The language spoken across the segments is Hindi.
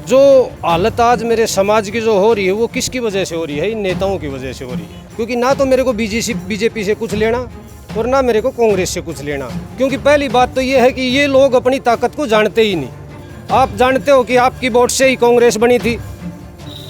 जो हालत आज मेरे समाज की जो हो रही है वो किसकी वजह से हो रही है? इन नेताओं की वजह से हो रही है। क्योंकि ना तो मेरे को बीजेपी से कुछ लेना और ना मेरे को कांग्रेस से कुछ लेना। क्योंकि पहली बात तो ये है कि ये लोग अपनी ताकत को जानते ही नहीं। आप जानते हो कि आपकी वोट से ही कांग्रेस बनी थी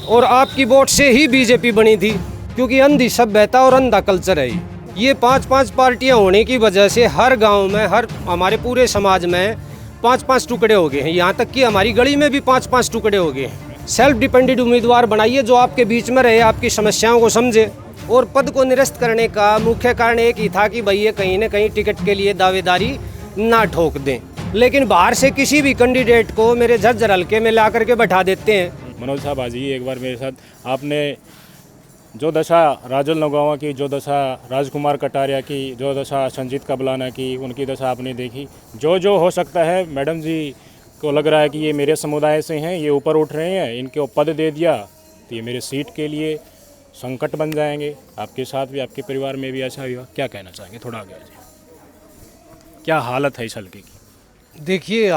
और आपकी वोट से ही बीजेपी बनी थी, क्योंकि अंधी सभ्यता और अंधा कल्चर है। ये 5-5 पार्टियां होने की वजह से हर गांव में, हर हमारे पूरे समाज में 5-5 टुकड़े हो गए हैं। यहाँ तक कि हमारी गली में भी 5-5 टुकड़े हो गए हैं। सेल्फ डिपेंडेंट उम्मीदवार बनाइए जो आपके बीच में रहे, आपकी समस्याओं को समझे। और पद को निरस्त करने का मुख्य कारण एक ही था कि भाई ये कहीं ना कहीं टिकट के लिए दावेदारी ना ठोक दें। लेकिन बाहर से किसी भी कैंडिडेट को मेरे झज्जर हल्के में ला करके बैठा देते हैं। मनोज साहब आज ही एक बार मेरे साथ आपने जो दशा राजल नौगावा की, जो दशा राजकुमार कटारिया की, जो दशा संजीत कबलाना की, उनकी दशा आपने देखी। जो हो सकता है मैडम जी को लग रहा है कि ये मेरे समुदाय से हैं, ये ऊपर उठ रहे हैं, इनको पद दे दिया तो ये मेरे सीट के लिए संकट बन जाएंगे। आपके साथ भी, आपके परिवार में भी ऐसा हुआ, क्या कहना चाहेंगे? थोड़ा आगे आ जाइए। क्या हालत है इस हल्के की? देखिए,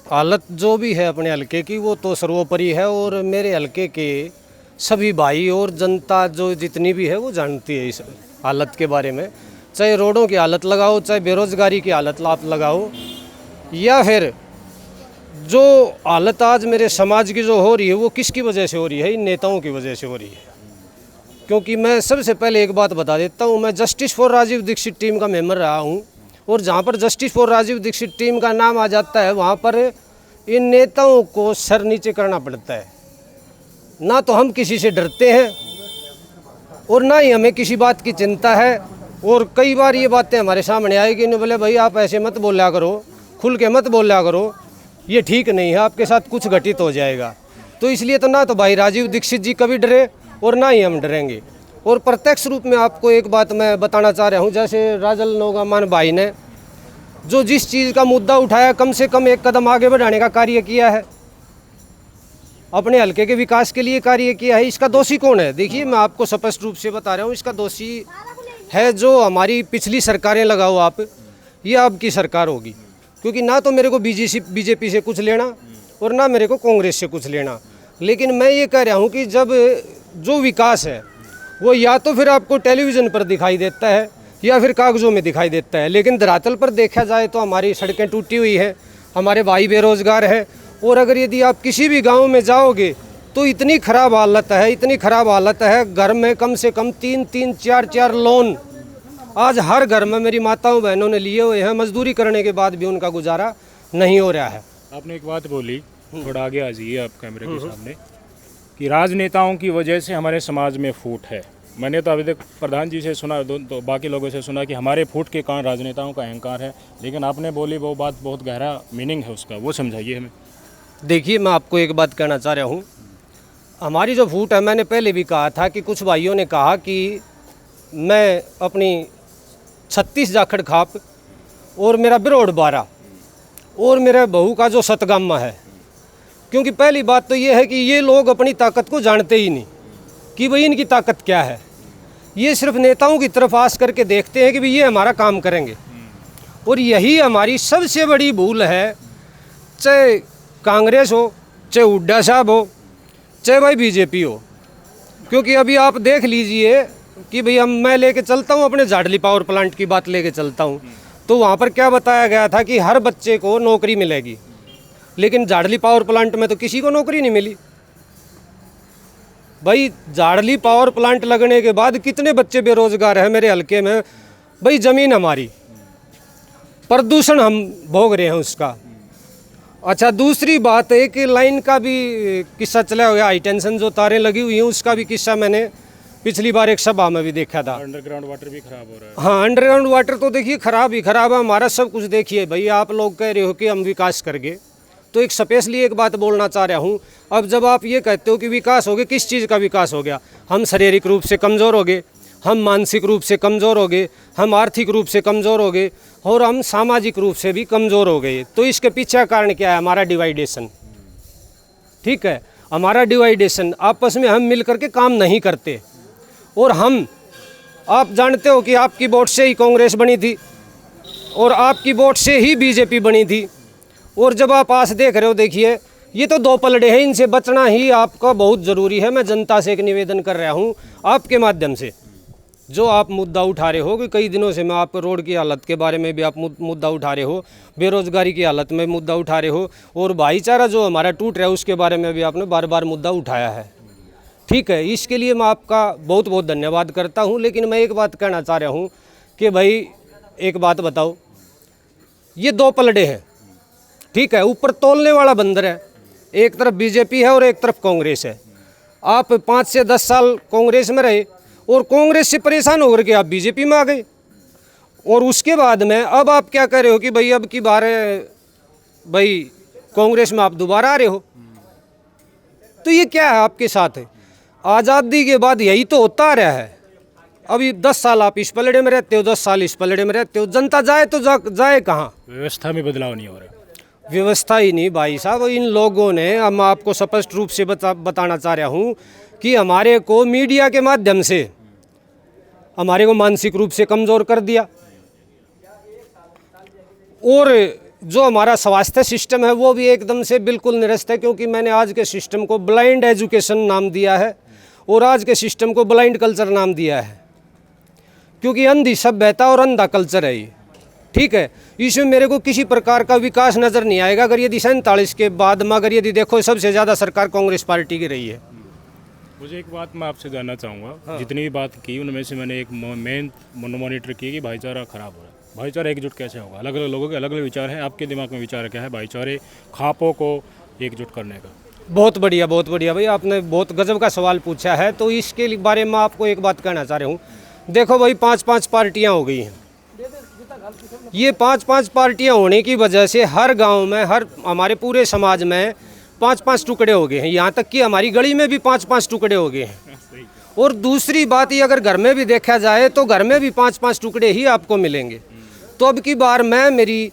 हालत जो भी है अपने हल्के की वो तो सर्वोपरि है। और मेरे हल्के के सभी भाई और जनता जो जितनी भी है वो जानती है इस हालत के बारे में। चाहे रोडों की हालत लगाओ, चाहे बेरोजगारी की हालत आप लगाओ, या फिर जो हालत आज मेरे समाज की जो हो रही है वो किसकी वजह से हो रही है? इन नेताओं की वजह से हो रही है। क्योंकि मैं सबसे पहले एक बात बता देता हूँ, मैं justice for Rajiv Dixit team का मेंबर रहा हूँ। और जहाँ पर justice for Rajiv Dixit team का नाम आ जाता है वहाँ पर इन नेताओं को सर नीचे करना पड़ता है। ना तो हम किसी से डरते हैं और ना ही हमें किसी बात की चिंता है। और कई बार ये बातें हमारे सामने आएगी, नहीं बोले भाई आप ऐसे मत बोला करो, खुल के मत बोला करो, ये ठीक नहीं है, आपके साथ कुछ घटित हो जाएगा। तो इसलिए तो ना तो भाई राजीव दीक्षित जी कभी डरे और ना ही हम डरेंगे। और प्रत्यक्ष रूप में आपको एक बात मैं बताना चाह रहा हूँ, जैसे राजल नौगामान भाई ने जो जिस चीज़ का मुद्दा उठाया, कम से कम एक कदम आगे बढ़ाने का कार्य किया है, अपने हल्के के विकास के लिए कार्य किया है। इसका दोषी कौन है? देखिए, मैं आपको स्पष्ट रूप से बता रहा हूँ, इसका दोषी है जो हमारी पिछली सरकारें लगाओ आप, ये आपकी सरकार होगी। क्योंकि ना तो मेरे को बीजेपी से कुछ लेना और ना मेरे को कांग्रेस से कुछ लेना। लेकिन मैं ये कह रहा हूँ कि जब जो विकास है वो या तो फिर आपको टेलीविज़न पर दिखाई देता है या फिर कागज़ों में दिखाई देता है, लेकिन धरातल पर देखा जाए तो हमारी सड़कें टूटी हुई है, हमारे भाई बेरोजगार है। और अगर यदि आप किसी भी गांव में जाओगे तो इतनी ख़राब हालत है, इतनी ख़राब हालत है, घर में कम से कम 3-3, 4-4 लोन आज हर घर में मेरी माताओं बहनों ने लिए हुए हैं। मजदूरी करने के बाद भी उनका गुजारा नहीं हो रहा है। आपने एक बात बोली, थोड़ा आगे आ जाइए आप कैमरे के सामने, कि राजनेताओं की वजह से हमारे समाज में फूट है। मैंने तो अभी तक प्रधान जी से सुना, तो बाकी लोगों से सुना कि हमारे फूट के कारण राजनेताओं का अहंकार है, लेकिन आपने बोली वो बात बहुत गहरा मीनिंग है उसका, वो समझाइए हमें। देखिए, मैं आपको एक बात कहना चाह रहा हूँ, हमारी जो फूट है, मैंने पहले भी कहा था कि कुछ भाइयों ने कहा कि मैं अपनी 36 जाखड़ खाप और मेरा बिरोड़ 12 और मेरे बहू का जो सतगामा है। क्योंकि पहली बात तो ये है कि ये लोग अपनी ताकत को जानते ही नहीं कि भाई इनकी ताकत क्या है। ये सिर्फ नेताओं की तरफ आस करके देखते हैं कि भाई ये हमारा काम करेंगे। और यही हमारी सबसे बड़ी भूल है, चाहे कांग्रेस हो, चाहे हुड्डा साहब हो, चाहे भाई बीजेपी हो। क्योंकि अभी आप देख लीजिए कि भाई मैं लेके चलता हूँ अपने जाडली पावर प्लांट की बात लेके चलता हूँ, तो वहाँ पर क्या बताया गया था कि हर बच्चे को नौकरी मिलेगी, लेकिन जाडली पावर प्लांट में तो किसी को नौकरी नहीं मिली। भाई जाडली पावर प्लांट लगने के बाद कितने बच्चे बेरोजगार हैं मेरे हल्के में। भाई ज़मीन हमारी, प्रदूषण हम भोग रहे हैं उसका। अच्छा, दूसरी बात है कि लाइन का भी किस्सा चला हुआ, हाई टेंशन जो तारें लगी हुई हैं उसका भी किस्सा मैंने पिछली बार एक सभा में भी देखा था। अंडरग्राउंड वाटर भी खराब हो रहा है। हाँ, अंडरग्राउंड वाटर तो देखिए खराब ही खराब है, हमारा सब कुछ देखिए। भाई आप लोग कह रहे हो कि हम विकास करेंगे, तो एक स्पेशली एक बात बोलना चाह रहा हूँ। अब जब आप ये कहते हो कि विकास हो गया, किस चीज़ का विकास हो गया? हम शारीरिक रूप से कमज़ोर हो गए, हम मानसिक रूप से कमज़ोर हो गए, हम आर्थिक रूप से कमज़ोर हो गए और हम सामाजिक रूप से भी कमज़ोर हो गए। तो इसके पीछे कारण क्या है? हमारा डिवाइडेशन। ठीक है, हमारा डिवाइडेशन, आपस में हम मिल करके काम नहीं करते। और आप जानते हो कि आपकी वोट से ही कांग्रेस बनी थी और आपकी वोट से ही बीजेपी बनी थी। और जब आप आज देख रहे हो, देखिए ये तो दो पलड़े हैं, इनसे बचना ही आपका बहुत ज़रूरी है। मैं जनता से एक निवेदन कर रहा हूँ आपके माध्यम से, जो आप मुद्दा उठा रहे हो कि कई दिनों से मैं आप रोड की हालत के बारे में भी आप मुद्दा उठा रहे हो, बेरोजगारी की हालत में मुद्दा उठा रहे हो, और भाईचारा जो हमारा टूट रहा है उसके बारे में भी आपने बार बार मुद्दा उठाया है। ठीक है, इसके लिए मैं आपका बहुत बहुत धन्यवाद करता हूँ। लेकिन मैं एक बात कहना चाह रहा हूँ कि भाई एक बात बताओ, ये दो पलड़े हैं, ठीक है, ऊपर तोलने वाला बंदर है, एक तरफ बीजेपी है और एक तरफ कांग्रेस है। आप 5 से 10 साल कांग्रेस में रहे और कांग्रेस से परेशान होकर के आप बीजेपी में आ गए, और उसके बाद में अब आप क्या कह रहे हो कि भाई अब की बार भाई कांग्रेस में आप दोबारा आ रहे हो। तो ये क्या है आपके साथ है? आज़ादी के बाद यही तो होता आ रहा है। अभी 10 साल आप इस पलड़े में रहते हो, 10 साल इस पलड़े में रहते हो, जनता जाए तो जाए कहाँ? व्यवस्था में बदलाव नहीं हो रहा। व्यवस्था ही नहीं भाई साहब, इन लोगों ने, अब मैं आपको स्पष्ट रूप से बताना चाह रहा हूँ कि हमारे को मीडिया के माध्यम से हमारे को मानसिक रूप से कमज़ोर कर दिया, और जो हमारा स्वास्थ्य सिस्टम है वो भी एकदम से बिल्कुल निरस्त है, क्योंकि मैंने आज के सिस्टम को ब्लाइंड एजुकेशन नाम दिया है और आज के सिस्टम को ब्लाइंड कल्चर नाम दिया है, क्योंकि अंधी सभ्यता और अंधा कल्चर है ये। ठीक है, इसमें मेरे को किसी प्रकार का विकास नज़र नहीं आएगा अगर यदि 47 के बाद में अगर यदि देखो सबसे ज़्यादा सरकार कांग्रेस पार्टी की रही है। मुझे एक बात मैं आपसे जानना चाहूँगा, जितनी भी बात की उनमें से मैंने एक मेन मॉनिटर की कि भाईचारा खराब हो रहा है। भाईचारा एकजुट कैसे होगा? अलग अलग लोगों के अलग अलग विचार हैं, आपके दिमाग में विचार क्या है भाईचारे खापों को एकजुट करने का? बहुत बढ़िया भाई, आपने बहुत गजब का सवाल पूछा है। तो इसके बारे में आपको एक बात कहना चाह रहा हूँ। देखो भाई, 5-5 पार्टियाँ हो गई हैं। ये 5-5 पार्टियाँ होने की वजह से हर गांव में, हर हमारे पूरे समाज में 5-5 टुकड़े हो गए हैं। यहाँ तक कि हमारी गली में भी 5-5 टुकड़े हो गए हैं। और दूसरी बात ये, अगर घर में भी देखा जाए तो घर में भी 5-5 टुकड़े ही आपको मिलेंगे। तो अब की बार मैं मेरी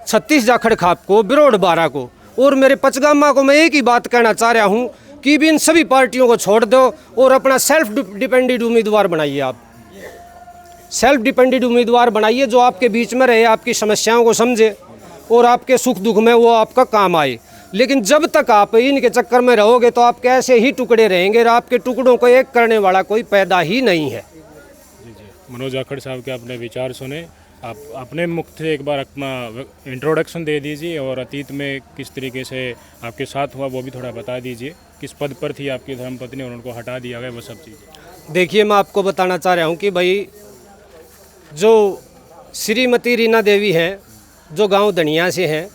36 जाखड़ खाप को, बिरोड़ 12 को और मेरे पचगामा को मैं एक ही बात कहना चाह रहा हूँ कि भी इन सभी पार्टियों को छोड़ दो और अपना सेल्फ डिपेंडेंट उम्मीदवार बनाइए। आप सेल्फ डिपेंडेंट उम्मीदवार बनाइए जो आपके बीच में रहे, आपकी समस्याओं को समझे और आपके सुख दुख में वो आपका काम आए। लेकिन जब तक आप इनके चक्कर में रहोगे तो आप कैसे ही टुकड़े रहेंगे और आपके टुकड़ों को एक करने वाला कोई पैदा ही नहीं है। जी जी, मनोज जाखड़ साहब के आपने विचार सुने। आप अपने मुख से एक बार अपना इंट्रोडक्शन दे दीजिए और अतीत में किस तरीके से आपके साथ हुआ वो भी थोड़ा बता दीजिए। किस पद पर थी आपकी धर्मपत्नी और उनको हटा दिया गया, वो सब चीज़ें। देखिए, मैं आपको बताना चाह रहा हूँ कि भाई जो श्रीमती रीना देवी हैं, जो गांव धनिया से हैं,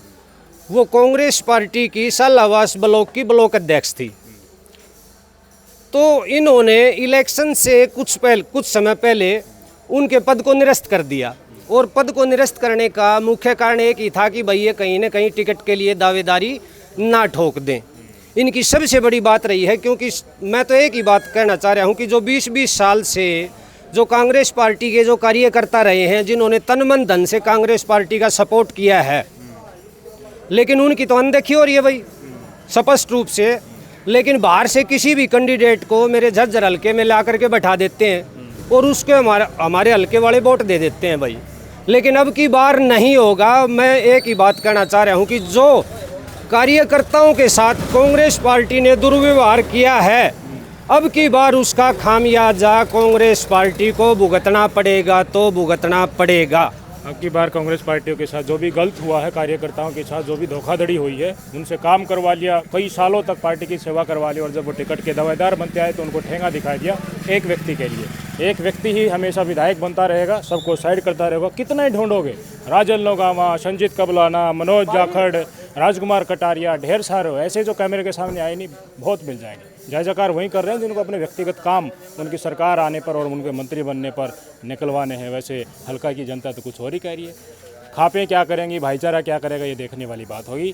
वो कांग्रेस पार्टी की सालावास ब्लॉक की ब्लॉक अध्यक्ष थी। तो इन्होंने इलेक्शन से कुछ समय पहले उनके पद को निरस्त कर दिया, और पद को निरस्त करने का मुख्य कारण एक ही था कि भाई ये कहीं ना कहीं टिकट के लिए दावेदारी ना ठोक दें। इनकी सबसे बड़ी बात रही है, क्योंकि मैं तो एक ही बात कहना चाह रहा हूँ कि जो 20-20 साल से जो कांग्रेस पार्टी के जो कार्यकर्ता रहे हैं, जिन्होंने तन मन धन से कांग्रेस पार्टी का सपोर्ट किया है, लेकिन उनकी तो अनदेखी हो रही है भाई स्पष्ट रूप से। लेकिन बाहर से किसी भी कैंडिडेट को मेरे झज्जर हल्के में ला करके बैठा देते हैं और उसके हमारे हल्के वाले वोट दे देते हैं भाई। लेकिन अब की बार नहीं होगा। मैं एक ही बात कहना चाह रहा हूँ कि जो कार्यकर्ताओं के साथ कांग्रेस पार्टी ने दुर्व्यवहार किया है, अब की बार उसका खामियाजा कांग्रेस पार्टी को भुगतना पड़ेगा, तो भुगतना पड़ेगा। अब की बार कांग्रेस पार्टियों के साथ जो भी गलत हुआ है, कार्यकर्ताओं के साथ जो भी धोखाधड़ी हुई है, उनसे काम करवा लिया, कई सालों तक पार्टी की सेवा करवा ली, और जब वो टिकट के दावेदार बनते आए तो उनको ठेंगा दिखा दिया एक व्यक्ति के लिए। एक व्यक्ति ही हमेशा विधायक बनता रहेगा, सबको साइड करता रहेगा। कितना ही ढूंढोगे? राजन लोगावा, संजीत कबलाना, मनोज जाखड़, राजकुमार कटारिया, ढेर सारे ऐसे जो कैमरे के सामने आए नहीं, बहुत मिल जाएंगे। जय जयकार वहीं कर रहे हैं जिनको अपने व्यक्तिगत काम उनकी सरकार आने पर और उनके मंत्री बनने पर निकलवाने हैं। वैसे हल्का की जनता तो कुछ और ही कह रही है। खापें क्या करेंगी, भाईचारा क्या करेगा, ये देखने वाली बात होगी।